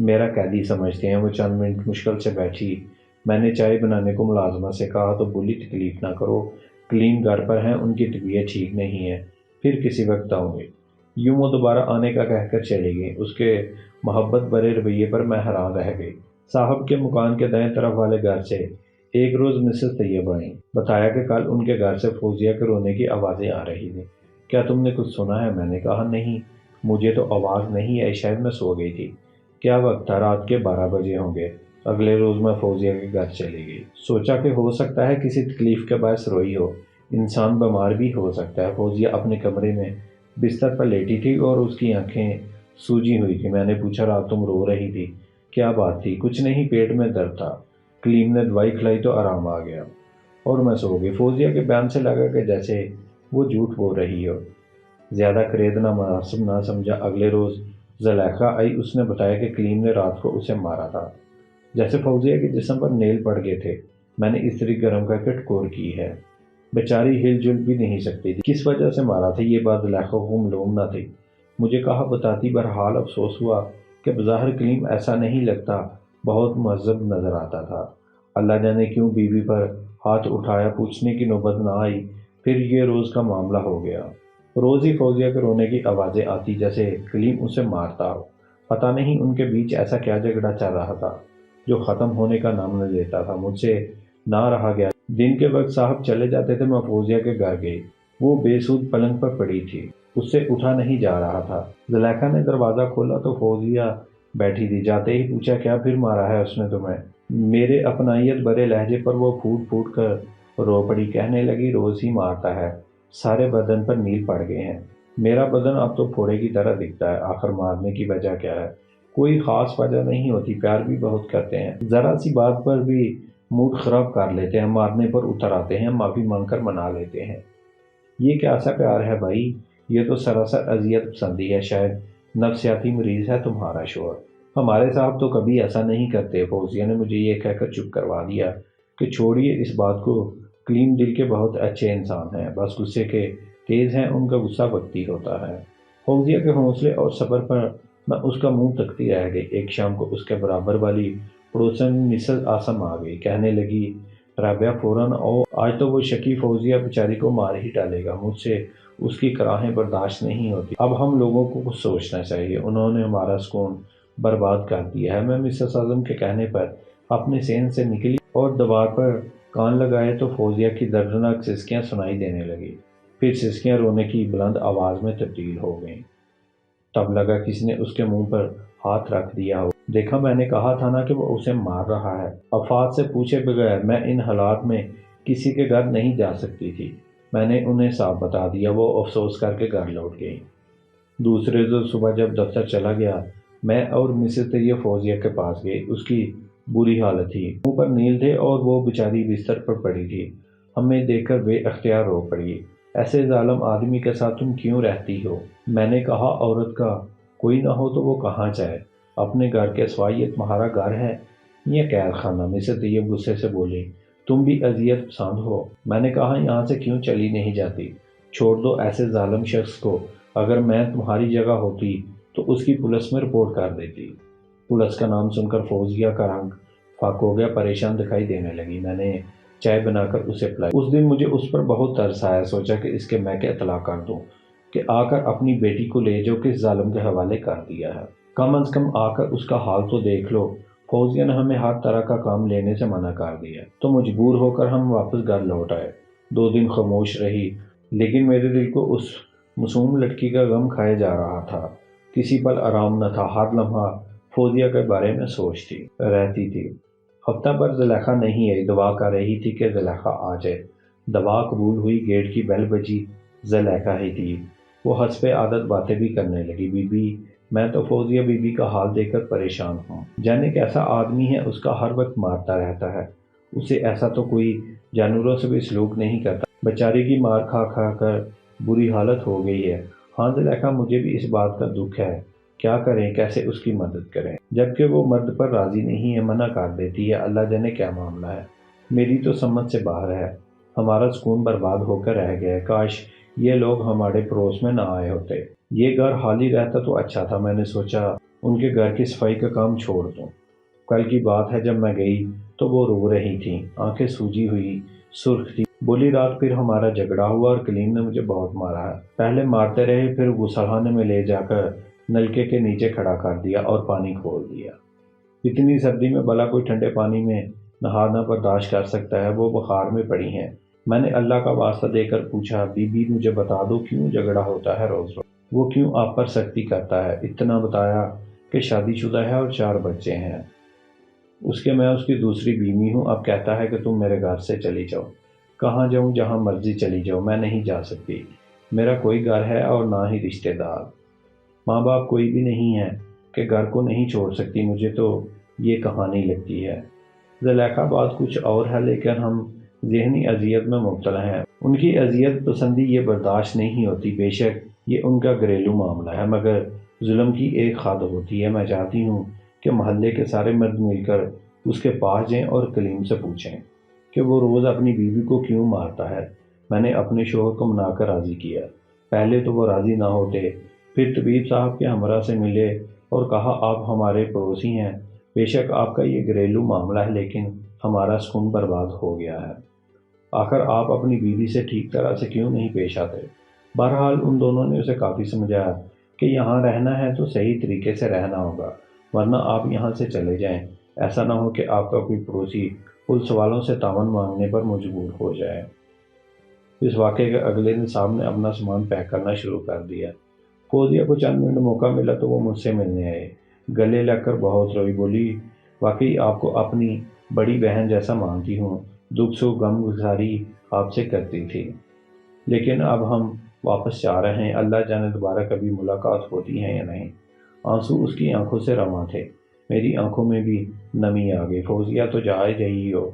میرا قیدی سمجھتے ہیں۔ وہ چند منٹ مشکل سے بیٹھی۔ میں نے چائے بنانے کو ملازمہ سے کہا تو بولی تکلیف نہ کرو، کلیم گھر پر ہیں، ان کی طبیعت ٹھیک نہیں ہے، پھر کسی وقت آؤں گے۔ یوں وہ دوبارہ آنے کا کہہ کر چلی گئی۔ اس کے محبت بھرے رویے پر میں حیران رہ گئی۔ صاحب کے مکان کے دائیں طرف والے گھر سے ایک روز مسز طیب آئیں۔ بتایا کہ کل ان کے گھر سے فوزیہ کے رونے کی آوازیں آ رہی تھیں۔ کیا تم نے کچھ سنا ہے؟ میں نے کہا نہیں، مجھے تو آواز نہیں آئی، شاید میں سو گئی تھی۔ کیا وقت تھا؟ رات کے 12 بجے ہوں گے۔ اگلے روز میں فوزیہ کے گھر چلی گئی۔ سوچا کہ ہو سکتا ہے کسی تکلیف کے باعث روئی ہو، انسان بیمار بھی ہو سکتا ہے۔ فوزیہ اپنے کمرے میں بستر پر لیٹی تھی اور اس کی آنکھیں سوجی ہوئی تھی۔ میں نے پوچھا رات تم رو رہی تھی، کیا بات تھی؟ کچھ نہیں، پیٹ میں درد تھا، کلیم نے دوائی کھلائی تو آرام آ گیا اور میں سو گئی۔ فوزیہ کے بیان سے لگا کہ جیسے وہ جھوٹ بول رہی ہو۔ زیادہ خریدنا مناسب نہ سمجھا۔ اگلے روز زلیخا آئی۔ اس نے بتایا کہ کلیم نے رات کو اسے مارا تھا، جیسے فوزیہ کے جسم پر نیل پڑ گئے تھے۔ میں نے استری گرم کر کے ٹکور کی ہے، بیچاری ہل جل بھی نہیں سکتی تھی۔ کس وجہ سے مارا تھا یہ بات زلیخا کو معلوم نہ تھی۔ مجھے کہا بتاتی، بہرحال افسوس ہوا کہ بظاہر کلیم ایسا نہیں لگتا، بہت مہذب نظر آتا تھا۔ اللہ جانے کیوں بیوی پر ہاتھ اٹھایا، پوچھنے کی نوبت نہ آئی۔ پھر یہ روز کا معاملہ ہو گیا۔ روز ہی فوزیہ کے رونے کی آوازیں آتی جیسے کلیم اسے مارتا ہو۔ پتہ نہیں ان کے بیچ ایسا کیا جھگڑا چل رہا تھا جو ختم ہونے کا نام نہ لیتا تھا۔ مجھ سے نہ رہا گیا۔ دن کے وقت صاحب چلے جاتے تھے، میں فوزیہ کے گھر گئی۔ وہ بے سود پلنگ پر پڑی تھی، اس سے اٹھا نہیں جا رہا تھا۔ زلیخا نے دروازہ کھولا تو فوزیہ بیٹھی تھی۔ جاتے ہی پوچھا کیا پھر مارا ہے اس نے تمہیں؟ میرے اپنائیت بھرے لہجے پر وہ پھوٹ پھوٹ کر رو پڑی۔ کہنے لگی روز ہی مارتا ہے، سارے بدن پر نیل پڑ گئے ہیں، میرا بدن اب تو پھوڑے کی طرح دکھتا ہے۔ آخر مارنے کی وجہ کیا ہے؟ کوئی خاص وجہ نہیں ہوتی، پیار بھی بہت کرتے ہیں، ذرا سی بات پر بھی موڈ خراب کر لیتے ہیں، مارنے پر اتر آتے ہیں، معافی مانگ کر منا لیتے ہیں۔ یہ کیسا پیار ہے بھائی؟ یہ تو سراسر اذیت پسندی ہے، شاید نفسیاتی مریض ہے تمہارا شوہر۔ ہمارے صاحب تو کبھی ایسا نہیں کرتے۔ فوزیہ نے مجھے یہ کہہ کر چپ کروا دیا کہ چھوڑیے اس بات کو، کلیم دل کے بہت اچھے انسان ہیں، بس غصے کے تیز ہیں، ان کا غصہ وقتی ہوتا ہے۔ فوزیہ کے حوصلے اور صبر پر میں اس کا منہ تکتی رہ گئی۔ ایک شام کو اس کے برابر والی پڑوسن مسز آسم آ گئی۔ کہنے لگی رابعہ فوراً آؤ، آج تو وہ شکی فوزیہ بیچاری کو مار ہی ڈالے گا، مجھ سے اس کی کراہیں برداشت نہیں ہوتی، اب ہم لوگوں کو کچھ سوچنا چاہیے، انہوں نے ہمارا سکون برباد کر دیا ہے۔ میں مسز آسم کے کہنے پر اپنے سین سے نکلی اور دیوار پر کان لگائے تو فوزیہ کی دردناک سسکیاں سنائی دینے لگی، پھر سسکیاں رونے کی بلند آواز میں تبدیل ہو گئیں۔ تب لگا کسی نے اس کے منہ پر ہاتھ رکھ دیا ہو۔ دیکھا، میں نے کہا تھا نا کہ وہ اسے مار رہا ہے۔ افات سے پوچھے بغیر میں ان حالات میں کسی کے گھر نہیں جا سکتی تھی۔ میں نے انہیں صاف بتا دیا۔ وہ افسوس کر کے گھر لوٹ گئی۔ دوسرے روز صبح جب دفتر چلا گیا، میں اور مسز طیب فوزیہ کے پاس گئے۔ اس کی بری حالت تھی، منہ پر نیل تھے اور وہ بیچاری بستر پر پڑی تھی۔ ہمیں دیکھ کر بے اختیار رو پڑی۔ ایسے ظالم آدمی کے ساتھ تم کیوں رہتی ہو؟ میں نے کہا عورت کا کوئی نہ ہو تو وہ کہاں جائے؟ اپنے گھر کے سوا یہ تمہارا گھر ہے یا قید خانہ؟ مسز طیب غصے سے بولی، تم بھی اذیت پسند ہو۔ میں نے کہا یہاں سے کیوں چلی نہیں جاتی؟ چھوڑ دو ایسے ظالم شخص کو، اگر میں تمہاری جگہ ہوتی تو اس کی پولیس میں رپورٹ کر دیتی۔ پولیس کا نام سن کر فوزیہ کا رنگ فاق ہو گیا، پریشان دکھائی دینے لگی۔ میں نے چائے بنا کر اسے پلائی۔ اس دن مجھے اس پر بہت ترس آیا، سوچا کہ اس کے میکے اطلاع کر دوں کہ آ کر اپنی بیٹی کو لے جو کس ظالم کے حوالے کر دیا ہے۔ کم از کم آ کر اس کا حال تو دیکھ لو۔ فوزیہ نے ہمیں ہر طرح کا کام لینے سے منع کر دیا تو مجبور ہو کر ہم واپس گھر لوٹ آئے۔ 2 دن خاموش رہی، لیکن میرے دل کو اس معصوم لڑکی کا غم کھائے جا رہا تھا۔ کسی پل آرام نہ تھا، ہر لمحہ فوزیہ کے بارے میں سوچتی رہتی تھی۔ ہفتہ بھر زلیخا نہیں آئی، دعا کر رہی تھی کہ زلیخا آ جائے۔ دعا قبول ہوئی، گیٹ کی بیل بجی، زلیخا ہی تھی۔ وہ حسب عادت باتیں بھی کرنے لگی۔ بی بی، میں تو فوزیہ بی بی کا حال دیکھ کر پریشان ہوں، جانے کیسا آدمی ہے، اس کا ہر وقت مارتا رہتا ہے، اسے ایسا تو کوئی جانوروں سے بھی سلوک نہیں کرتا، بیچاری کی مار کھا کھا کر بری حالت ہو گئی ہے۔ ہاں زلیخا، مجھے بھی اس بات کا دکھ ہے، کیا کریں، کیسے اس کی مدد کریں، جبکہ وہ مرد پر راضی نہیں ہے، منع کر دیتی ہے، اللہ جانے کیا معاملہ ہے، میری تو سمجھ سے باہر ہے، ہمارا سکون برباد ہو کر رہ گیا ہے، کاش یہ لوگ ہمارے پڑوس میں نہ آئے ہوتے، یہ گھر خالی رہتا تو اچھا تھا۔ میں نے سوچا ان کے گھر کی صفائی کا کام چھوڑ دوں۔ کل کی بات ہے، جب میں گئی تو وہ رو رہی تھیں، آنکھیں سوجی ہوئی، سرخ تھی۔ بولی رات پھر ہمارا جھگڑا ہوا اور کلیم نے مجھے بہت مارا ہے۔ پہلے مارتے رہے، پھر غسل خانے میں لے جا کر نلکے کے نیچے کھڑا کر دیا اور پانی کھول دیا۔ اتنی سردی میں بھلا کوئی ٹھنڈے پانی میں نہانا برداشت کر سکتا ہے؟ وہ بخار میں پڑی ہیں۔ میں نے اللہ کا واسطہ دے کر پوچھا، بی بی مجھے بتا دو کیوں جھگڑا ہوتا ہے روز روز؟ وہ کیوں آپ پر سختی کرتا ہے؟ اتنا بتایا کہ شادی شدہ ہے اور 4 بچے ہیں، میں اس کی دوسری بیوی ہوں۔ اب کہتا ہے کہ تم میرے گھر سے چلی جاؤ۔ کہاں جاؤں؟ جہاں مرضی چلی جاؤ، میں نہیں جا سکتی۔ میرا کوئی گھر ہے اور نہ ہی رشتہ دار، ماں باپ کوئی بھی نہیں ہے کہ گھر کو نہیں چھوڑ سکتی۔ مجھے تو یہ کہانی لگتی ہے۔ زلیخا بات کچھ اور ہے، لیکن ہم ذہنی اذیت میں مبتلا ہیں۔ ان کی اذیت پسندی یہ برداشت نہیں ہوتی۔ بے شک یہ ان کا گھریلو معاملہ ہے، مگر ظلم کی ایک حد ہوتی ہے۔ میں چاہتی ہوں کہ محلے کے سارے مرد مل کر اس کے پاس جائیں اور کلیم سے پوچھیں کہ وہ روز اپنی بیوی کو کیوں مارتا ہے۔ میں نے اپنے شوہر کو منا کر راضی کیا۔ پہلے تو وہ راضی نہ ہوتے، پھر طبیب صاحب کے ہمراہ سے ملے اور کہا آپ ہمارے پڑوسی ہیں، بے شک آپ کا یہ گھریلو معاملہ ہے، لیکن ہمارا سکون برباد ہو گیا ہے۔ آخر آپ اپنی بیوی سے ٹھیک طرح سے کیوں نہیں پیش آتے؟ بہرحال ان دونوں نے اسے کافی سمجھایا کہ یہاں رہنا ہے تو صحیح طریقے سے رہنا ہوگا، ورنہ آپ یہاں سے چلے جائیں۔ ایسا نہ ہو کہ آپ کا کوئی پڑوسی پولیس والوں سے تعاون مانگنے پر مجبور ہو جائے۔ اس واقعے کے اگلے دن صاحب نے اپنا سامان پیک کرنا شروع کر دیا۔ فوزیہ کو چند منٹ موقع ملا تو وہ مجھ سے ملنے آئے، گلے لگ کر بہت روئی۔ بولی واقعی آپ کو اپنی بڑی بہن جیسا مانتی ہوں، دکھ سکھ غم گساری آپ سے کرتی تھی، لیکن اب ہم واپس جا رہے ہیں، اللہ جانے دوبارہ کبھی ملاقات ہوتی ہے یا نہیں۔ آنسو اس کی آنکھوں سے رواں تھے، میری آنکھوں میں بھی نمی آ گئی۔ فوزیہ تو جا ہی رہی ہو،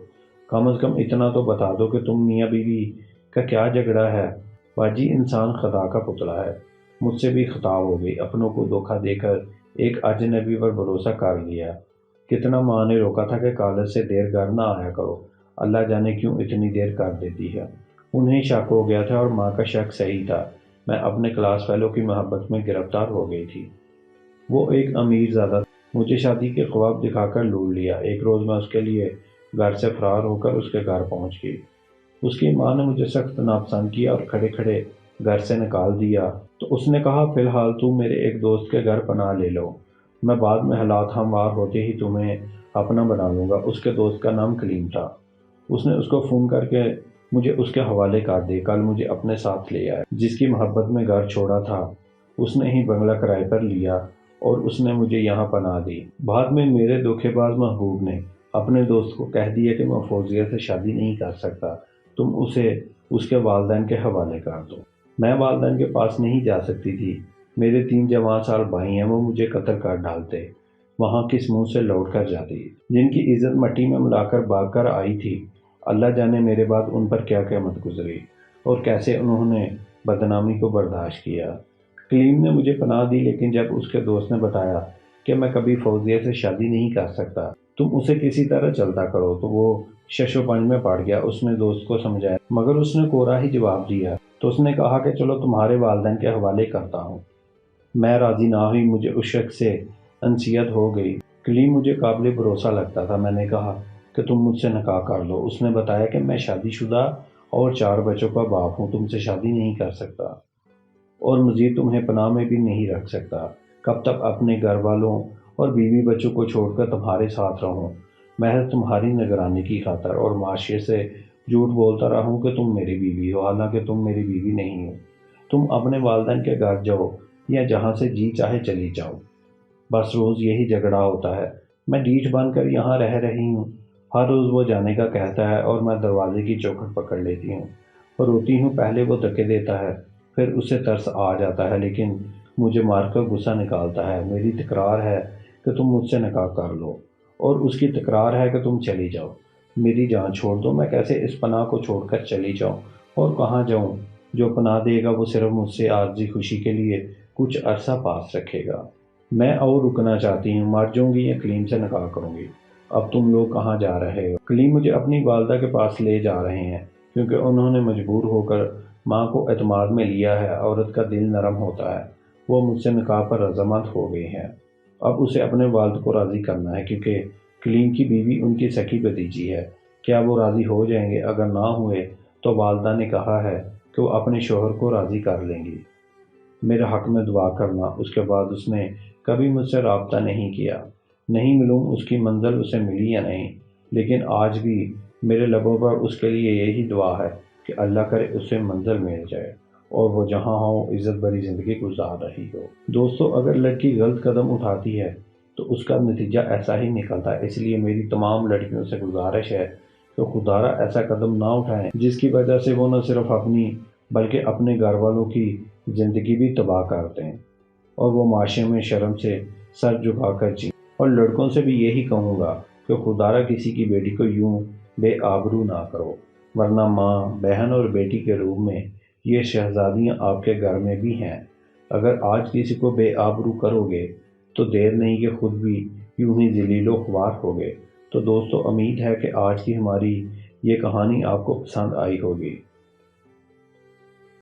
کم از کم اتنا تو بتا دو کہ تم میاں بیوی کا کیا جھگڑا ہے؟ باجی انسان خدا کا پتلا ہے، مجھ سے بھی خطا ہو گئی، اپنوں کو دھوکہ دے کر ایک اجنبی پر بھروسہ کر لیا۔ کتنا ماں نے روکا تھا کہ کالج سے دیر گھر نہ آیا کرو، اللہ جانے کیوں اتنی دیر کر دیتی ہے۔ انہیں شک ہو گیا تھا اور ماں کا شک صحیح تھا، میں اپنے کلاس فیلو کی محبت میں گرفتار ہو گئی تھی۔ وہ ایک امیر زادہ تھا، مجھے شادی کے خواب دکھا کر لوٹ لیا۔ ایک روز میں اس کے لیے گھر سے فرار ہو کر اس کے گھر پہنچ گئی۔ اس کی ماں نے مجھے سخت ناپسند کیا اور کھڑے کھڑے گھر سے نکال دیا، تو اس نے کہا فی الحال تم میرے ایک دوست کے گھر پناہ لے لو، میں بعد میں حالات ہموار ہوتے ہی تمہیں اپنا بنا لوں گا۔ اس کے دوست کا نام کلیم تھا، اس نے اس کو فون کر کے مجھے اس کے حوالے کر دے۔ کل مجھے اپنے ساتھ لے آیا، جس کی محبت میں گھر چھوڑا تھا اس نے ہی بنگلہ کرائے پر لیا اور اس نے مجھے یہاں پناہ دی۔ بعد میں میرے دھوکے باز محبوب نے اپنے دوست کو کہہ دیا کہ میں فوزیہ سے شادی نہیں کر سکتا، تم اسے اس کے والدین کے حوالے کر دو۔ میں والدین کے پاس نہیں جا سکتی تھی، میرے 3 جوان سال بھائی ہیں، وہ مجھے قتل کر ڈالتے، وہاں کس منہ سے لوٹ کر جاتی، جن کی عزت مٹی میں ملا کر بھاگ کر آئی تھی۔ اللہ جانے میرے بعد ان پر کیا قیامت گزری اور کیسے انہوں نے بدنامی کو برداشت کیا۔ کلیم نے مجھے پناہ دی، لیکن جب اس کے دوست نے بتایا کہ میں کبھی فوزیہ سے شادی نہیں کر سکتا، تم اسے کسی طرح چلتا کرو، تو وہ شش و پنج میں پڑ گیا۔ اس نے دوست کو سمجھایا، مگر اس نے کوڑا ہی جواب دیا۔ تو اس نے کہا کہ چلو تمہارے والدین کے حوالے کرتا ہوں۔ میں راضی نہ ہوئی، مجھے اس شخص سے انسیت ہو گئی۔ کلیم مجھے قابل بھروسہ لگتا تھا۔ میں نے کہا کہ تم مجھ سے نکاح کر لو۔ اس نے بتایا کہ میں شادی شدہ اور 4 بچوں کا باپ ہوں، تم سے شادی نہیں کر سکتا اور مزید تمہیں پناہ میں بھی نہیں رکھ سکتا۔ کب تک اپنے گھر والوں اور بیوی بچوں کو چھوڑ کر تمہارے ساتھ رہوں، محض تمہاری نگرانی کی خاطر، اور معاشرے سے جھوٹ بولتا رہوں کہ تم میری بیوی ہو، حالانکہ تم میری بیوی نہیں ہو۔ تم اپنے والدین کے گھر جاؤ یا جہاں سے جی چاہے چلی جاؤ، بس روز یہی جھگڑا ہوتا ہے۔ میں ڈیٹھ بن کر یہاں رہ رہی ہوں، ہر روز وہ جانے کا کہتا ہے اور میں دروازے کی چوکھٹ پکڑ لیتی ہوں اور روتی ہوں۔ پہلے وہ دھکے دیتا ہے، پھر اسے ترس آ جاتا ہے، لیکن مجھے مار کر غصہ نکالتا ہے۔ میری تکرار ہے کہ تم مجھ سے نکاح کر لو اور اس کی تکرار ہے کہ تم چلی جاؤ، میری جان چھوڑ دو۔ میں کیسے اس پناہ کو چھوڑ کر چلی جاؤں اور کہاں جاؤں؟ جو پناہ دے گا وہ صرف مجھ سے عارضی خوشی کے لیے کچھ عرصہ پاس رکھے گا۔ میں اور رکنا چاہتی ہوں، مر جاؤں گی یا کلیم سے نکاح کروں گی۔ اب تم لوگ کہاں جا رہے ہو؟ کلیم مجھے اپنی والدہ کے پاس لے جا رہے ہیں، کیونکہ انہوں نے مجبور ہو کر ماں کو اعتماد میں لیا ہے۔ عورت کا دل نرم ہوتا ہے، وہ مجھ سے نکاح پر رضامند ہو گئی ہیں۔ اب اسے اپنے والد کو راضی کرنا ہے، کیونکہ کلیم کی بیوی ان کی سکی بھتیجی ہے۔ کیا وہ راضی ہو جائیں گے؟ اگر نہ ہوئے تو والدہ نے کہا ہے کہ وہ اپنے شوہر کو راضی کر لیں گی۔ میرے حق میں دعا کرنا۔ اس کے بعد اس نے کبھی مجھ سے رابطہ نہیں کیا۔ نہیں معلوم اس کی منزل اسے ملی یا نہیں، لیکن آج بھی میرے لبوں پر اس کے لیے یہی دعا ہے کہ اللہ کرے اسے منزل مل جائے اور وہ جہاں ہو عزت بھری زندگی گزار رہی ہو۔ دوستو، اگر لڑکی غلط قدم اٹھاتی ہے تو اس کا نتیجہ ایسا ہی نکلتا ہے۔ اس لیے میری تمام لڑکیوں سے گزارش ہے کہ خدا را ایسا قدم نہ اٹھائیں جس کی وجہ سے وہ نہ صرف اپنی بلکہ اپنے گھر والوں کی زندگی بھی تباہ کر دیں اور وہ معاشرے میں شرم سے سر جھکا کر جئیں۔ اور لڑکوں سے بھی یہی کہوں گا کہ خدا را کسی کی بیٹی کو یوں بے آبرو نہ کرو، ورنہ ماں، بہن اور بیٹی کے روپ میں یہ شہزادیاں آپ کے گھر میں بھی ہیں۔ اگر آج کسی کو بے آبرو کرو گے تو دیر نہیں کہ خود بھی یوں ہی ذلیل و خوار ہوگے۔ تو دوستو، امید ہے کہ آج کی ہماری یہ کہانی آپ کو پسند آئی ہوگی۔